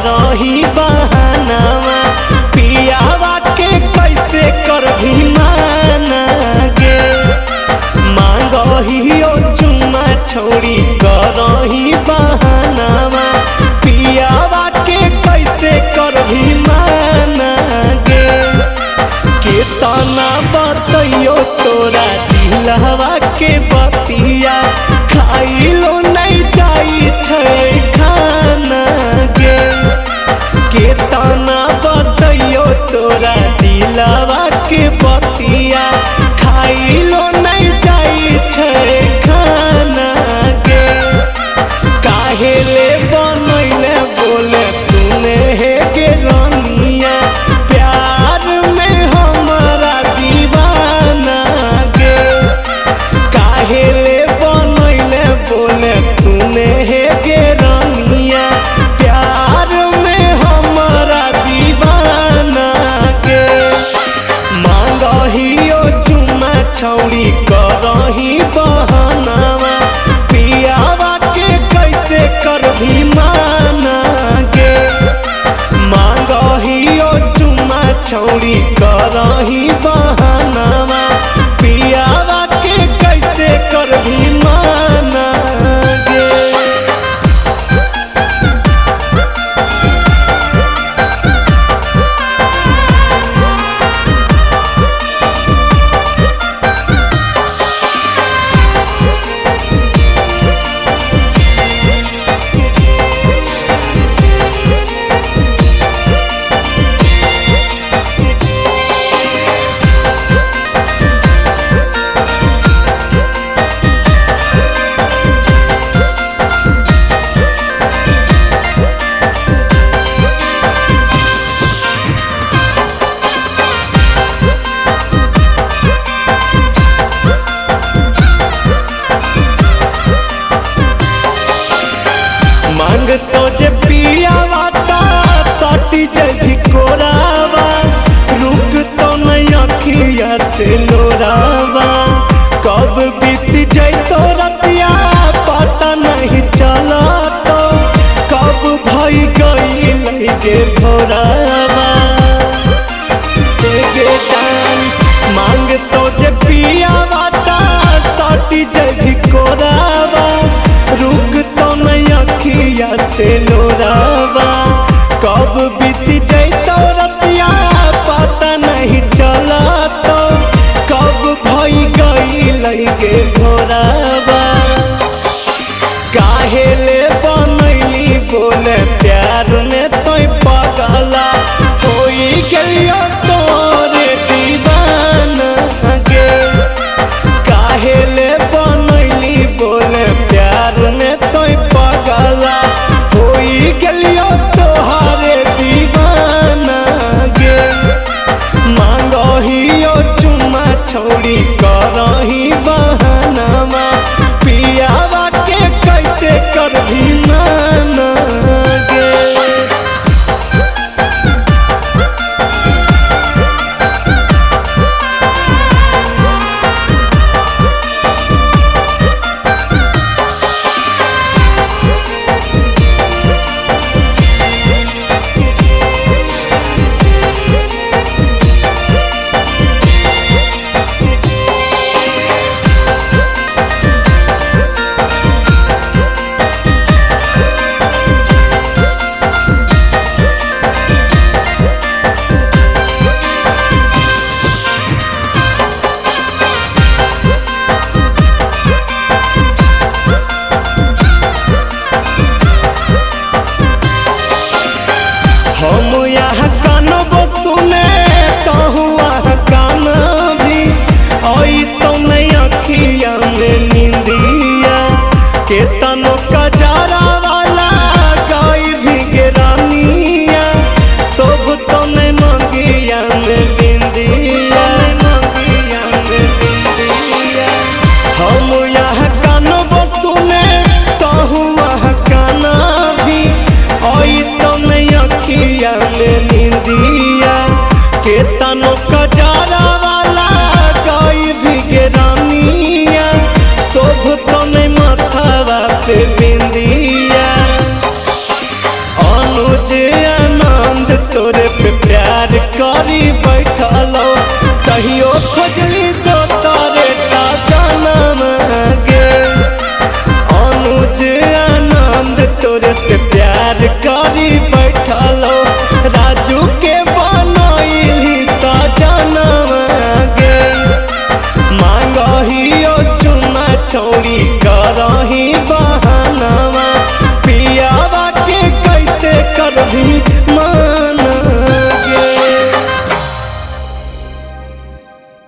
करही बहानावा पियावा के कैसे करही माना गे मांगही ओ चुमा छोड़ी करही बहानावा पियावा के कैसे करही माना गे केतना बतैयो तोरा दिलवा के बतिया खाइलो नहीं जाई छै खाना गे केतना बतैयो तोरा दिलवा के बतिया खाइलो नहीं जाई छै खाना गे काहे ले बनैले बोले सुने हे गे रनिया प्यार में हमारा दीवाना गे काहे ले बनैले बोले सुने हे गे रनिया प्यार में हमारा दीवाना गे मांगही ओ चुमा छौड़ी करही बहानावा पियावा के कैसे करही माना गे मांगही ओ चुमा छौड़ी करही बहानावा पियावा के कैसे करही माना गे। मांग तो जे पियावा ताटी जभी कोरावा रुक तो नहीं अखिया से लोरावा कब बीत जैतो रतिया पता नहीं चला तो कब भई गई लगे भोरावा गे जान मांग तो जे पियावा ताटी जभी कोरावा रुक तो नहीं अखिया से लोरावा कब बीत जैतो रतिया पता नहीं चला तो कब भई गई लगे घोरावा काहे ले बनैली बोले प्यार में तो पगला होई गेलियो तोरे दीवाना गे काहे ले बनैली बोले प्यार में तो पगला होई गेलियो तोहारे दीवाना गे मांगही ओ चुमा छौड़ी करही बहानावा पियावा के कैसे करही माना गे। हम यहाँ कानबो सुने कहूँ वहाँ काना भी आई तो नहीं अखिया में नींदिया केतनो कजारा वाला गाई भी गिरानिया सब तो नहीं मंगिया में बिंदिया मंगिया में बिंदिया हम यहाँ कानबो सुने कहूँ वहाँ काना भी आई तो नहीं अखिया में नींदिया केतनो कजारा वाला गाई भी गिरानिया शोभ तो नहीं माथावा पे बिंदिया अनुज तोरे पे प्यार करी